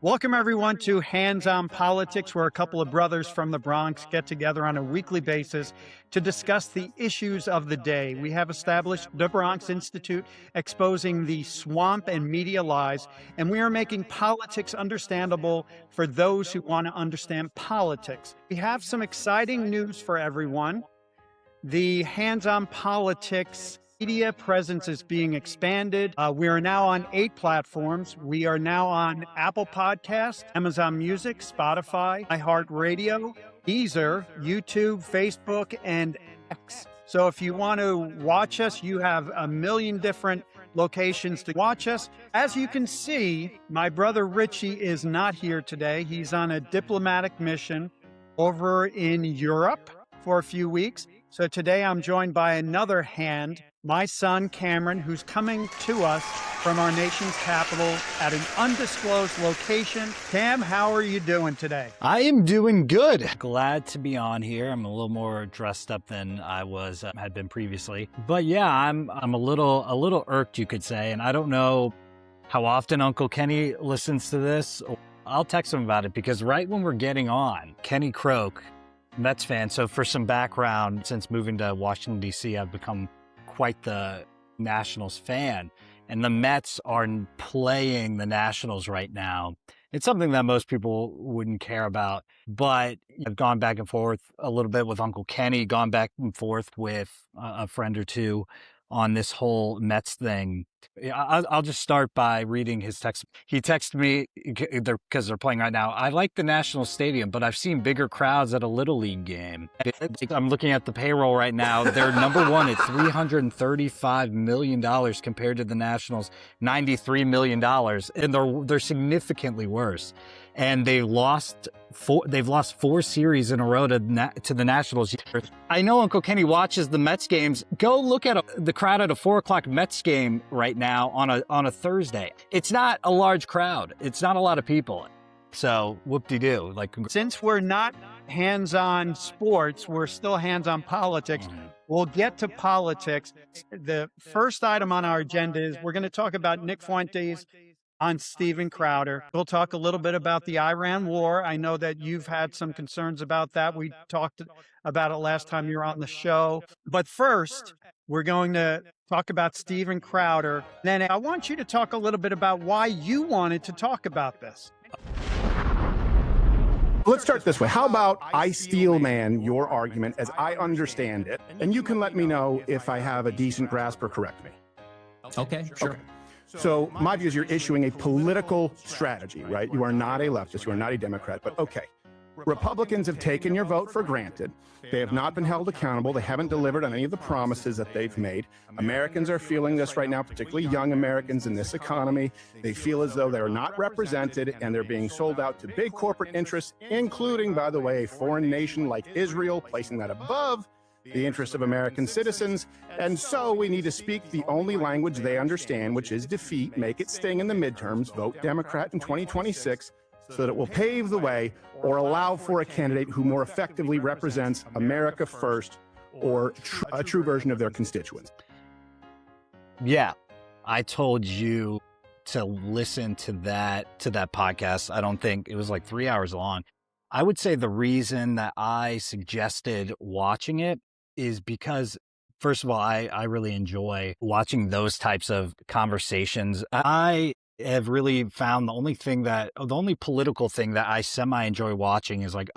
Welcome, everyone, to Hands on Politics, where a couple of brothers from the Bronx get together on a weekly basis to discuss the issues of the day. We have established the Bronx Institute, exposing the swamp and media lies, and we are making politics understandable for those who want to understand politics. We have some exciting news for everyone. The Hands on Politics media presence is being expanded. We are now on 8 platforms. We are now on Apple Podcasts, Amazon Music, Spotify, iHeartRadio, Deezer, YouTube, Facebook, and X. So if you want to watch us, you have a million different locations to watch us. As you can see, my brother Richie is not here today. He's on a diplomatic mission over in Europe for a few weeks. So today I'm joined by another hand, my son Cameron, who's coming to us from our nation's capital at an undisclosed location. Cam, how are you doing today? I am doing good. Glad to be on here. I'm a little more dressed up than I had been previously. But yeah, I'm a little irked, you could say, and I don't know how often Uncle Kenny listens to this. I'll text him about it because right when we're getting on, Kenny Croak, Mets fan. So for some background, since moving to Washington, D.C., I've become quite the Nationals fan. And the Mets are playing the Nationals right now. It's something that most people wouldn't care about. But I've gone back and forth a little bit with Uncle Kenny, gone back and forth with a friend or two on this whole Mets thing. I'll just start by reading his text. He texted me because they're playing right now. I like the National Stadium, but I've seen bigger crowds at a Little League game. I'm looking at the payroll right now. They're number one at $335 million compared to the Nationals' $93 million. And they're significantly worse. And they've lost 4 series in a row to the Nationals. I know Uncle Kenny watches the Mets games. Go look at the crowd at a 4:00 Mets game right now on a Thursday. It's not a large crowd. It's not a lot of people. So whoop-de-doo. Since we're not hands-on sports, we're still hands-on politics. We'll get to politics. The first item on our agenda is we're going to talk about Nick Fuentes on Steven Crowder. We'll talk a little bit about the Iran war. I know that you've had some concerns about that. We talked about it last time you were on the show. But first, we're going to talk about Steven Crowder. Then I want you to talk a little bit about why you wanted to talk about this. Let's start this way. How about I steel man your argument as I understand it, and you can let me know if I have a decent grasp or correct me. Okay, sure. Okay. So my view is you're issuing a political strategy, right? You are not a leftist, you are not a Democrat, but okay. Republicans have taken your vote for granted. They have not been held accountable. They haven't delivered on any of the promises that they've made. Americans are feeling this right now, particularly young Americans in this economy. They feel as though they're not represented and they're being sold out to big corporate interests, including, by the way, a foreign nation like Israel, placing that above the interests of American citizens. And so we need to speak the only language they understand, which is defeat, make it sting in the midterms, vote Democrat in 2026, so that it will pave the way or allow for a candidate who more effectively represents America first or a true version of their constituents. Yeah, I told you to listen to that podcast. I don't think it was like 3 hours long. I would say the reason that I suggested watching it is because, first of all, I really enjoy watching those types of conversations. I have really found the only political thing that I semi-enjoy watching is like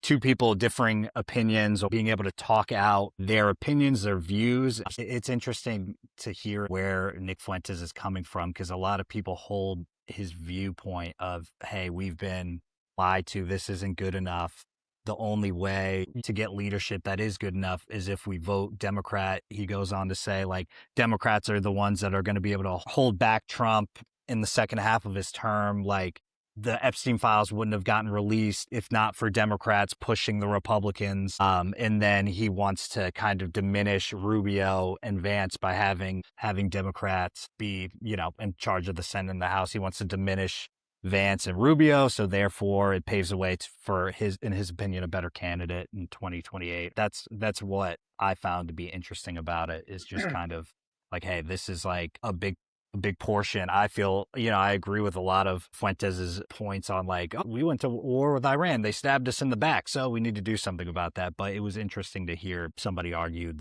two people differing opinions or being able to talk out their opinions, their views. It's interesting to hear where Nick Fuentes is coming from because a lot of people hold his viewpoint of, hey, we've been lied to, this isn't good enough. The only way to get leadership that is good enough is if we vote Democrat. He goes on to say, like, Democrats are the ones that are going to be able to hold back Trump in the second half of his term. Like, the Epstein files wouldn't have gotten released if not for Democrats pushing the Republicans. And then he wants to kind of diminish Rubio and Vance by having Democrats be, in charge of the Senate and the House. He wants to diminish Vance and Rubio, so therefore it paves the way for in his opinion, a better candidate in 2028. That's what I found to be interesting about it, is just kind of like, hey, this is like a big a big portion. I feel, I agree with a lot of Fuentes's points on like, oh, we went to war with Iran. They stabbed us in the back. So we need to do something about that. But it was interesting to hear somebody argue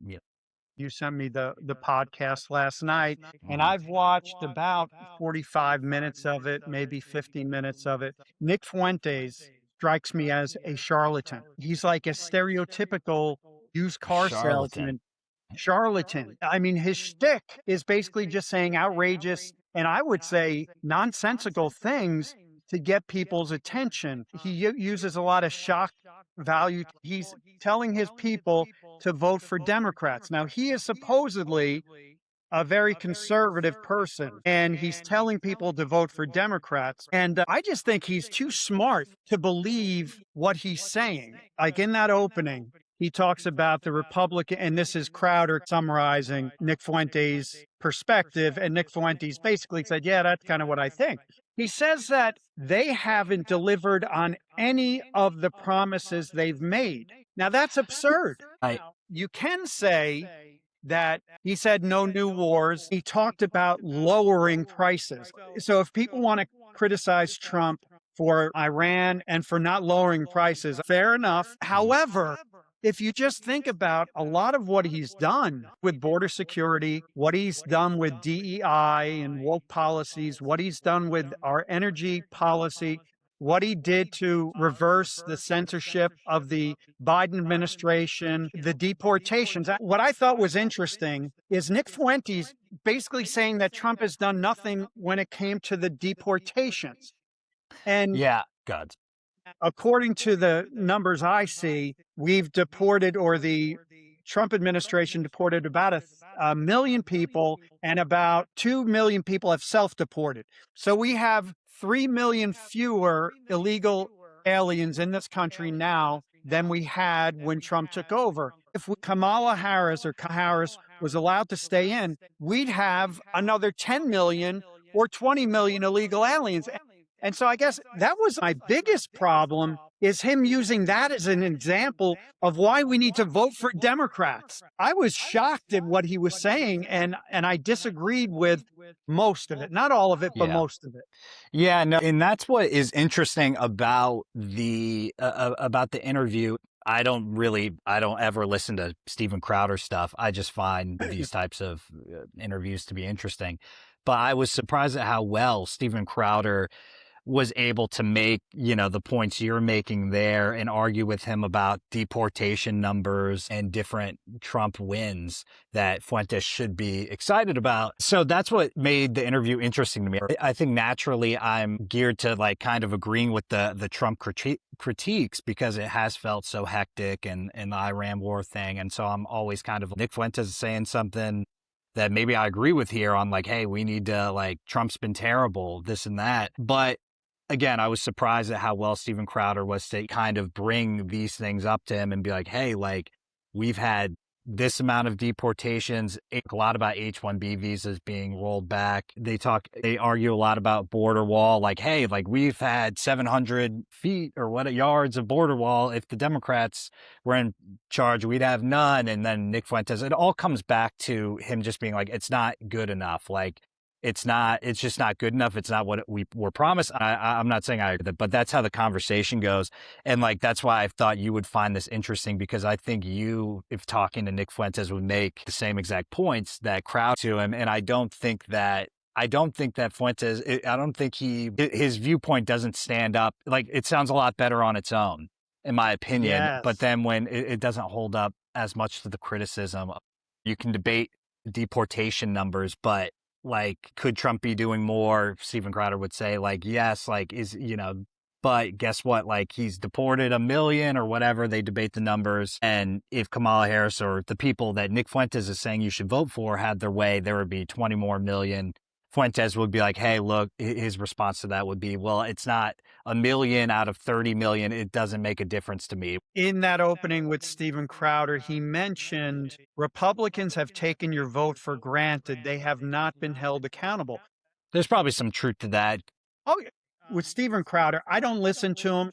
you You sent me the podcast last night, and Mhm. I've watched about 45 minutes of it, maybe 50 minutes of it. Nick Fuentes strikes me as a charlatan. He's like a stereotypical used car Charlatan. salesman charlatan. I mean, his shtick is basically just saying outrageous and I would say nonsensical things to get people's attention. He uses a lot of shock value. He's telling his people to vote for Democrats. Now, he is supposedly a very conservative person, and he's telling people to vote for Democrats. And I just think he's too smart to believe what he's saying. Like in that opening, he talks about the Republican, and this is Crowder summarizing Nick Fuentes' perspective. And Nick Fuentes basically said, yeah, that's kind of what I think. He says that they haven't delivered on any of the promises they've made. Now, that's absurd. I You can say that he said no new wars. He talked about lowering prices. So if people want to criticize Trump for Iran and for not lowering prices, fair enough. However, if you just think about a lot of what he's done with border security, what he's done with DEI and woke policies, what he's done with our energy policy, what he did to reverse the censorship of the Biden administration, the deportations. What I thought was interesting is Nick Fuentes basically saying that Trump has done nothing when it came to the deportations. And yeah, God. according to the numbers I see, we've deported, or the Trump administration deported about a million people, and about 2 million people have self deported. So we have 3 million fewer illegal aliens in this country now than we had when Trump took over. If Kamala Harris or Harris was allowed to stay in, we'd have another 10 million or 20 million illegal aliens. And so I guess that was my biggest problem, is him using that as an example of why we need to vote for Democrats. I was shocked at what he was saying, and I disagreed with most of it. Not all of it, but Yeah. most of it. Yeah, no, and that's what is interesting about the interview. I don't ever listen to Steven Crowder stuff. I just find these types of interviews to be interesting. But I was surprised at how well Steven Crowder was able to make, the points you're making there and argue with him about deportation numbers and different Trump wins that Fuentes should be excited about. So that's what made the interview interesting to me. I think naturally I'm geared to like kind of agreeing with the Trump critiques because it has felt so hectic and the Iran war thing. And so I'm always kind of Nick Fuentes is saying something that maybe I agree with here on like, hey, we need to like, Trump's been terrible, this and that. But again, I was surprised at how well Steven Crowder was to kind of bring these things up to him and be like, hey, like we've had this amount of deportations, a lot about H-1B visas being rolled back. They argue a lot about border wall, like, hey, like we've had 700 feet or what yards of border wall. If the Democrats were in charge, we'd have none. And then Nick Fuentes, it all comes back to him just being like, it's not good enough. Like, it's just not good enough. It's not what we were promised. I'm not saying I agree with it, but that's how the conversation goes. And like, that's why I thought you would find this interesting, because I think you, if talking to Nick Fuentes, would make the same exact points that Crowd to him. And I don't think that Fuentes, I don't think his viewpoint doesn't stand up. Like, it sounds a lot better on its own, in my opinion. Yes. But then when it doesn't hold up as much to the criticism, you can debate deportation numbers, but like, could Trump be doing more? Steven Crowder would say, like, yes, like, but guess what? Like, he's deported 1 million or whatever. They debate the numbers. And if Kamala Harris or the people that Nick Fuentes is saying you should vote for had their way, there would be 20 more million. Fuentes would be like, hey, look, his response to that would be, well, it's not 1 million out of 30 million. It doesn't make a difference to me. In that opening with Steven Crowder, he mentioned Republicans have taken your vote for granted. They have not been held accountable. There's probably some truth to that. Oh, with Steven Crowder, I don't listen to him.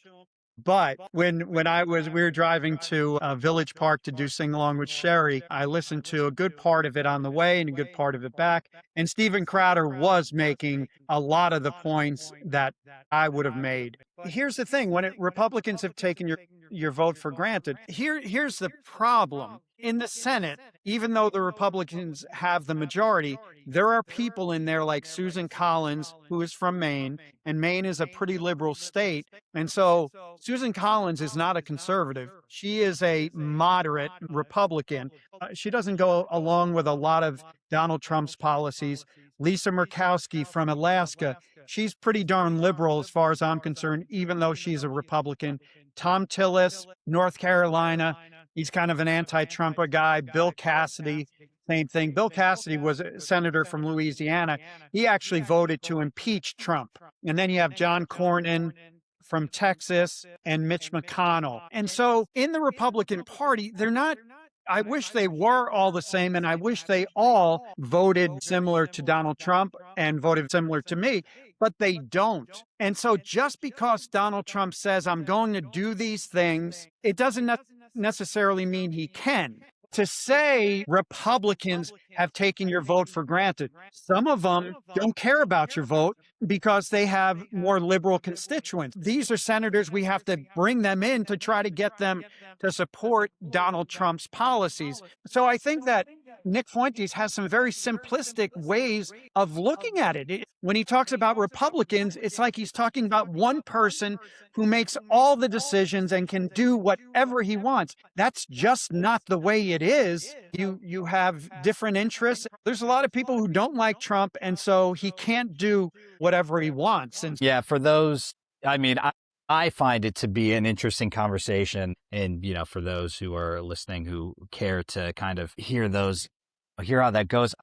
But we were driving to Village Park to do Sing Along with Sherry, I listened to a good part of it on the way and a good part of it back. And Steven Crowder was making a lot of the points that I would have made. Here's the thing: Republicans have taken your vote for granted. Here's the problem in the Senate. Even though the Republicans have the majority, there are people in there like Susan Collins, who is from Maine, and Maine is a pretty liberal state. And so Susan Collins is not a conservative. She is a moderate Republican. She doesn't go along with a lot of Donald Trump's policies. Lisa Murkowski from Alaska, she's pretty darn liberal as far as I'm concerned, even though she's a Republican. Tom Tillis, North Carolina, he's kind of an anti-Trump guy. Bill Cassidy, same thing. Bill Cassidy was a senator from Louisiana. He actually voted to impeach Trump. And then you have John Cornyn from Texas and Mitch McConnell. And so in the Republican Party, they're not, I wish they were all the same, and I wish they all voted similar to Donald Trump and voted similar to me, but they don't. And so just because Donald Trump says, I'm going to do these things, it doesn't necessarily mean he can. To say Republicans have taken your vote for granted, some of them don't care about your vote because they have more liberal constituents. These are senators, we have to bring them in to try to get them to support Donald Trump's policies. So I think that Nick Fuentes has some very simplistic ways of looking at it. When he talks about Republicans, it's like he's talking about one person who makes all the decisions and can do whatever he wants. That's just not the way it is. You have different interests. There's a lot of people who don't like Trump, and so he can't do whatever he wants. And Yeah, for those, I mean, I find it to be an interesting conversation. And, for those who are listening who care to kind of hear how that goes.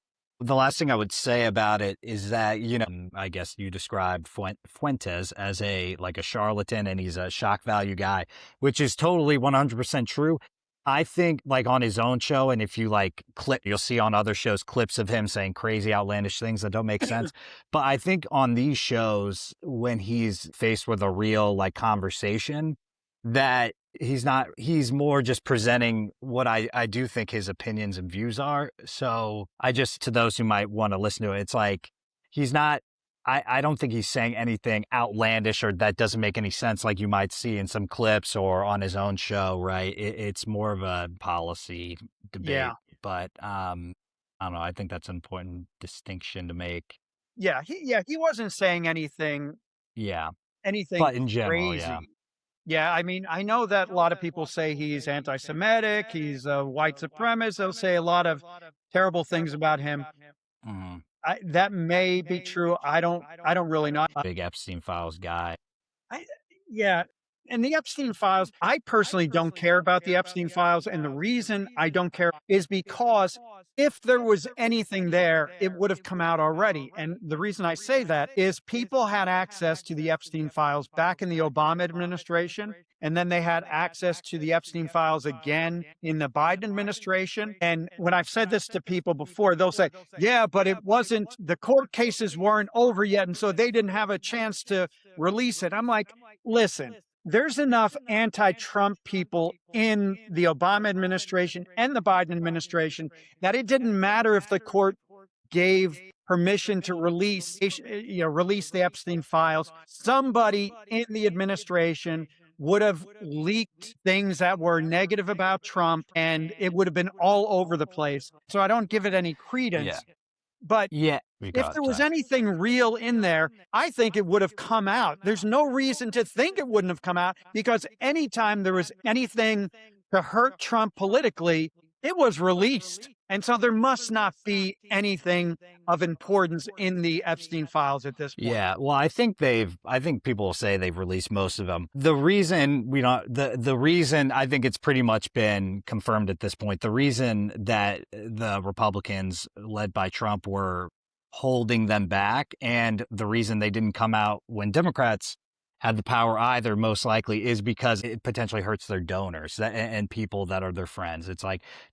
The last thing I would say about it is that, I guess you described Fuentes as a charlatan, and he's a shock value guy, which is totally 100% true. I think on his own show, and if you you'll see on other shows clips of him saying crazy, outlandish things that don't make sense. But I think on these shows, when he's faced with a real conversation, that he's more just presenting what I do think his opinions and views are. So to those who might want to listen to it, it's he's not, I don't think he's saying anything outlandish or that doesn't make any sense like you might see in some clips or on his own show, right? It's more of a policy debate. Yeah. But I don't know. I think that's an important distinction to make. Yeah, he wasn't saying anything But in general, crazy. Yeah, I mean, I know that a lot of people say he's anti-Semitic, he's a white supremacist. They'll say a lot of terrible things about him. Mm-hmm. That may be true. I don't really know. Big Epstein Files guy. Yeah. And the Epstein Files, I personally don't care about the Epstein Files. And the reason I don't care is because if there was anything there, it would have come out already. And the reason I say that is people had access to the Epstein Files back in the Obama administration. And then they had access to the Epstein Files again in the Biden administration. And when I've said this to people before, they'll say, yeah, but the court cases weren't over yet. And so they didn't have a chance to release it. I'm like, listen, there's enough anti-Trump people in the Obama administration and the Biden administration that it didn't matter if the court gave permission to release the Epstein Files. Somebody in the administration would have leaked things that were negative about Trump, and it would have been all over the place. So I don't give it any credence. Yeah. But if there was anything real in there, I think it would have come out. There's no reason to think it wouldn't have come out, because anytime there was anything to hurt Trump politically, it was released. And so there must not be anything of importance in the Epstein Files at this point. Yeah, well, I think people will say they've released most of them. The reason the reason I think it's pretty much been confirmed at this point, the reason that the Republicans led by Trump were holding them back, and the reason they didn't come out when Democrats had the power either, most likely, is because it potentially hurts their donors and people that are their friends. It's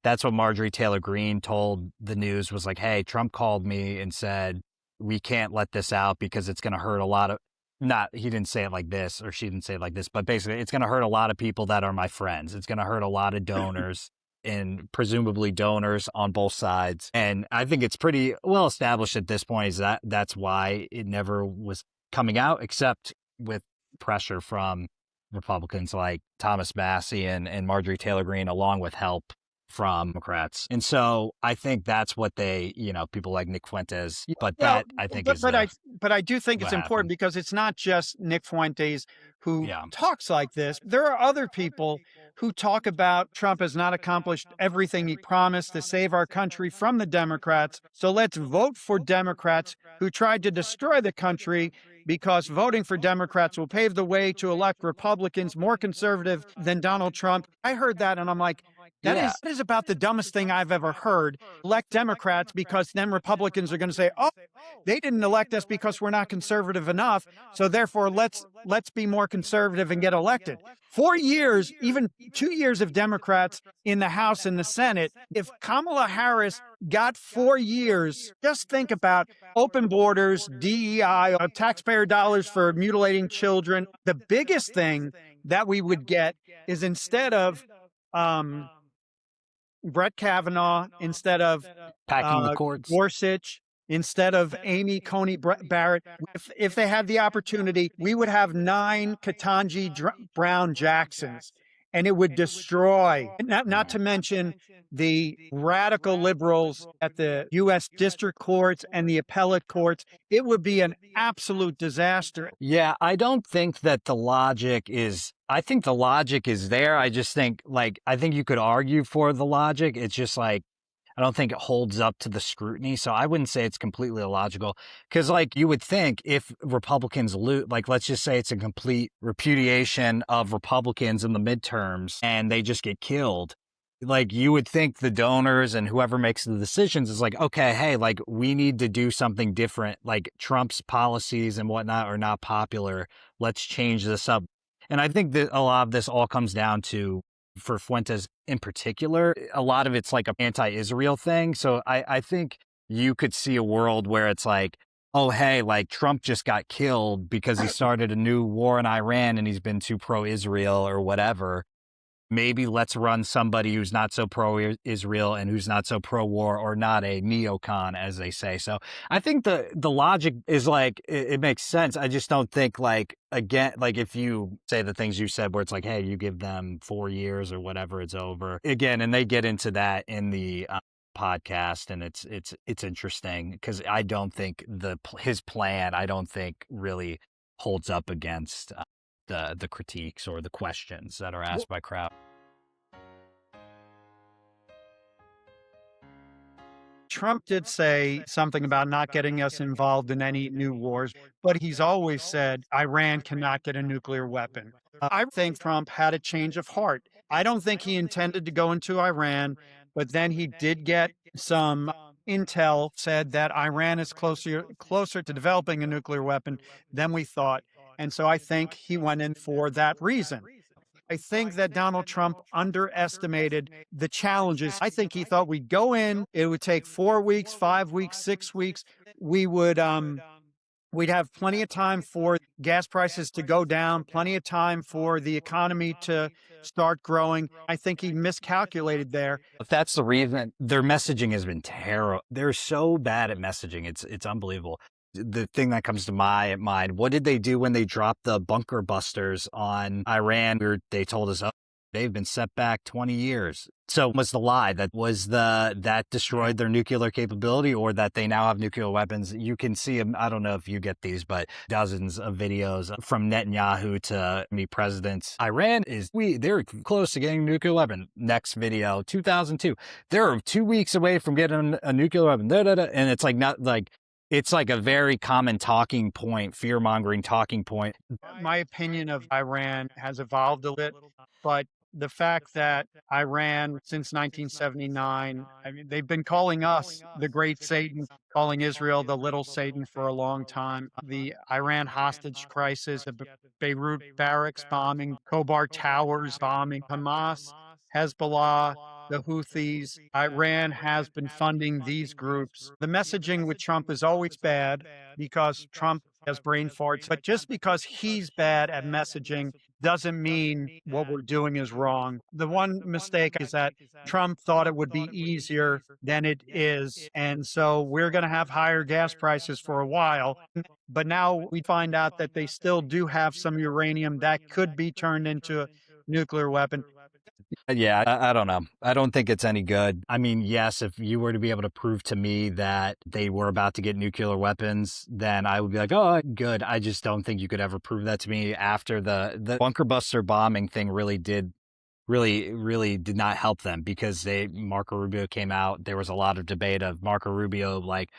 that's what Marjorie Taylor Greene told the news, was hey, Trump called me and said, we can't let this out because it's going to hurt a lot of not he didn't say it like this or she didn't say it like this, but basically it's going to hurt a lot of people that are my friends. It's going to hurt a lot of donors and presumably donors on both sides. And I think it's pretty well established at this point is that that's why it never was coming out, except with pressure from Republicans like Thomas Massey and Marjorie Taylor Greene, along with help from Democrats. And so I think that's what they, people like Nick Fuentes, but Well, that I think but is but I but I do think what it's important happened. because it's not just Nick Fuentes who Yeah. talks like this. There are other people who talk about Trump has not accomplished everything he promised to save our country from the Democrats. So let's vote for Democrats who tried to destroy the country because voting for Democrats will pave the way to elect Republicans more conservative than Donald Trump. I heard that and I'm like, Yeah. that is about the dumbest thing I've ever heard. Elect Democrats because then Republicans are going to say, "Oh, they didn't elect us because we're not conservative enough. So therefore, let's be more conservative and get elected." 4 years, even 2 years of Democrats in the House and the Senate. If Kamala Harris got 4 years, just think about open borders, DEI, taxpayer dollars for mutilating children. The biggest thing that we would get is instead of um, Brett Kavanaugh, instead of Packing the uh, courts. Gorsuch, instead of Amy Coney Barrett. If they had the opportunity, we would have 9 Brown Jacksons, and it would destroy, not to mention the radical liberals at the U.S. district courts and the appellate courts. It would be an absolute disaster. Yeah, I don't think that the logic is I think the logic is there. I just think I think you could argue for the logic. It's just I don't think it holds up to the scrutiny. So I wouldn't say it's completely illogical because you would think if Republicans lose, let's just say it's a complete repudiation of Republicans in the midterms and they just get killed. You would think the donors and whoever makes the decisions is okay, hey, we need to do something different. Trump's policies and whatnot are not popular. Let's change this up. And I think that a lot of this all comes down to, for Fuentes in particular, a lot of it's an anti-Israel thing. So I think you could see a world where it's oh, hey, Trump just got killed because he started a new war in Iran and he's been too pro-Israel or whatever. Maybe let's run somebody who's not so pro-Israel and who's not so pro-war or not a neocon, as they say. So I think the logic is it makes sense. I just don't think again, if you say the things you said where it's hey, you give them 4 years or whatever, it's over again. And they get into that in the podcast, and it's interesting because I don't think his plan, I don't think really holds up against the critiques or the questions that are asked by crowd. Trump did say something about not getting us involved in any new wars, but he's always said Iran cannot get a nuclear weapon. I think Trump had a change of heart. I don't think he intended to go into Iran, but then he did get some intel said that Iran is closer to developing a nuclear weapon than we thought. And so I think he went in for that reason. I think that Donald Trump underestimated the challenges. I think he thought we'd go in, it would take 4 weeks, 5 weeks, 6 weeks. We would we'd have plenty of time for gas prices to go down, plenty of time for the economy to start growing. I think he miscalculated there. If that's the reason, their messaging has been terrible. They're so bad at messaging. It's unbelievable. The thing that comes to my mind, what did they do when they dropped the bunker busters on Iran? They told us, oh, they've been set back 20 years. So was the lie that destroyed their nuclear capability, or that they now have nuclear weapons? You can see them. I don't know if you get these, but dozens of videos from Netanyahu to many presidents. Iran they're close to getting a nuclear weapon. Next video, 2002. They're 2 weeks away from getting a nuclear weapon. And it's it's a very common talking point, fear-mongering talking point. My opinion of Iran has evolved a bit, but the fact that Iran since 1979, I mean, they've been calling us the great Satan, calling Israel the little Satan for a long time. The Iran hostage crisis, the Beirut barracks bombing, Khobar Towers bombing, Hamas, Hezbollah, the Houthis. Iran has been funding these groups. The messaging with Trump is always bad because Trump has brain farts, but just because he's bad at messaging doesn't mean what we're doing is wrong. The one mistake is that Trump thought it would be easier than it is. And so we're going to have higher gas prices for a while. But now we find out that they still do have some uranium that could be turned into a nuclear weapon. Yeah, I don't know. I don't think it's any good. I mean, yes, if you were to be able to prove to me that they were about to get nuclear weapons, then I would be like, oh, good. I just don't think you could ever prove that to me after the bunker buster bombing thing really did not help them because Marco Rubio came out. There was a lot of debate of Marco Rubio like,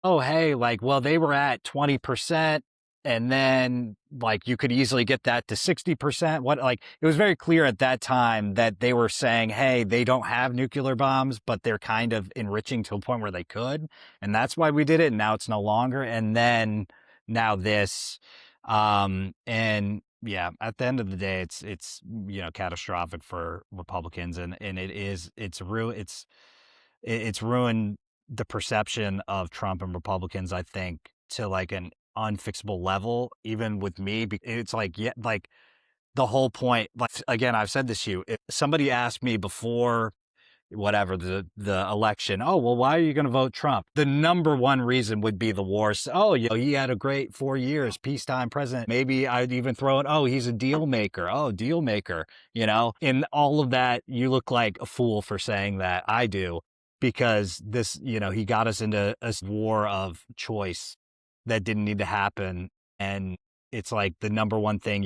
oh, hey, like, well, they were at 20%. And then like you could easily get that to 60%. What like it was very clear at that time that they were saying, hey, they don't have nuclear bombs, but they're kind of enriching to a point where they could. And that's why we did it. And now it's no longer. And then now this. And yeah, at the end of the day, it's catastrophic for Republicans, and it's ruined the perception of Trump and Republicans, I think, to like an unfixable level, even with me. It's like, yeah, like the whole point, like, again, I've said this to you. If somebody asked me before whatever the election, oh, well, why are you going to vote Trump? The number one reason would be the wars. Oh, he had a great 4 years, peacetime president. Maybe I'd even throw in, oh, he's a deal maker. Oh, deal maker. In all of that, you look like a fool for saying that. I do, because this, he got us into a war of choice that didn't need to happen. And it's like the number one thing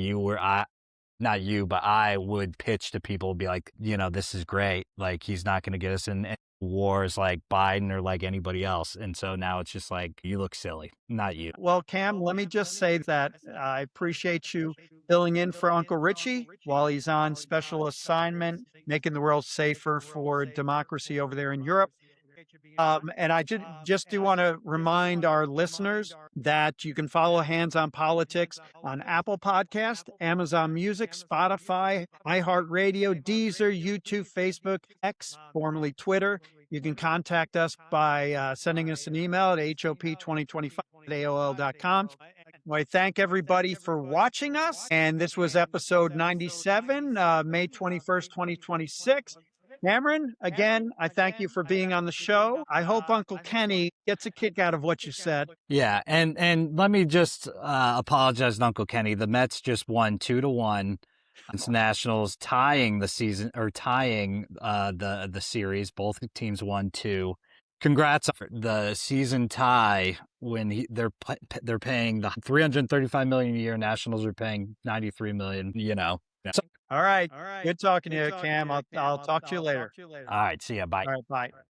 not you, but I would pitch to people, be like, this is great. Like, he's not going to get us in any wars like Biden or like anybody else. And so now it's just like, you look silly, not you. Well, Cam, let me just say that I appreciate you filling in for Uncle Richie while he's on special assignment, making the world safer for democracy over there in Europe. And I just do want to remind our listeners that you can follow Hands on Politics on Apple Podcast, Amazon Music, Spotify, iHeartRadio, Deezer, YouTube, Facebook, X, formerly Twitter. You can contact us by sending us an email at hop2025@aol.com. I thank everybody for watching us. And this was episode 97, May 21st, 2026. Cameron, again, I thank you for being on the show. I hope Uncle Kenny gets a kick out of what you said. Yeah, and let me just apologize to Uncle Kenny. The Mets just won 2-1 against Nationals, tying the season, or tying the series. Both teams won 2. Congrats on the season tie when they're paying the $335 million a year. Nationals are paying $93 million. So, all right. Good talking to you, Cam. I'll talk to you later. all right, see ya. Bye. All right. Bye.